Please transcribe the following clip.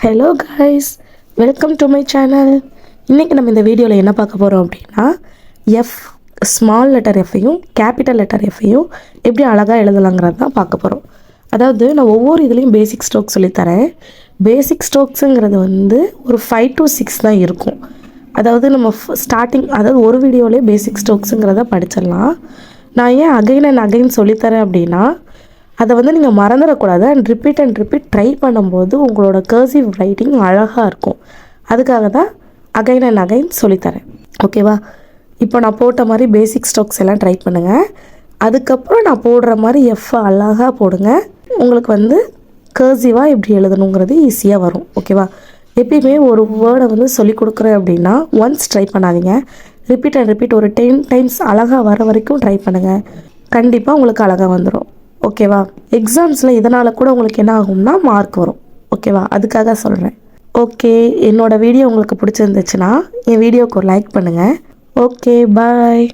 Hello guys, welcome to my channel. இன்றைக்கி நம்ம இந்த வீடியோவில் என்ன பார்க்க போகிறோம் அப்படின்னா, ஸ்மால் லெட்டர் எஃப்பையும் கேபிட்டல் லெட்டர் எஃப்பையும் எப்படி அழகாக எழுதலாங்கிறது தான் பார்க்க போகிறோம். அதாவது நான் ஒவ்வொரு இதுலேயும் பேசிக் ஸ்ட்ரோக்ஸ் சொல்லித்தரேன். பேசிக் ஸ்ட்ரோக்ஸுங்கிறது ஒரு 5 to 6 தான் இருக்கும். அதாவது நம்ம அதாவது ஒரு வீடியோவிலே பேசிக் ஸ்ட்ரோக்ஸுங்கிறத படிச்சிடலாம். நான் ஏன் அகைன் அண்ட் அகைன் சொல்லித்தரேன் அப்படின்னா, அதை நீங்கள் மறந்துடக்கூடாது. அண்ட் ரிப்பீட் ட்ரை பண்ணும்போது உங்களோட கர்சிவ் ரைட்டிங் அழகாக இருக்கும். அதுக்காக தான் அகைன் அண்ட் அகைன் சொல்லித்தரேன். ஓகேவா? இப்போ நான் போட்ட மாதிரி பேசிக் ஸ்ட்ரோக்ஸ் எல்லாம் ட்ரை பண்ணுங்கள். அதுக்கப்புறம் நான் போடுற மாதிரி அழகாக போடுங்க. உங்களுக்கு கர்சிவாக எப்படி எழுதணுங்கிறது ஈஸியாக வரும். ஓகேவா? எப்பயுமே ஒரு வேர்டை சொல்லிக் கொடுக்குறேன் அப்படின்னா ஒன்ஸ் ட்ரை பண்ணாதீங்க. ரிப்பீட் ஒரு 10 times அழகாக வர வரைக்கும் ட்ரை பண்ணுங்கள். கண்டிப்பாக உங்களுக்கு அழகாக வந்துடும். ஓகேவா? எக்ஸாம்ஸில் இதனால் கூட உங்களுக்கு என்ன ஆகும்னா மார்க் வரும். ஓகேவா? அதுக்காக சொல்கிறேன். ஓகே, என்னோடய வீடியோ உங்களுக்கு பிடிச்சிருந்துச்சுன்னா என் வீடியோவுக்கு ஒரு லைக் பண்ணுங்கள். ஓகே, பாய்.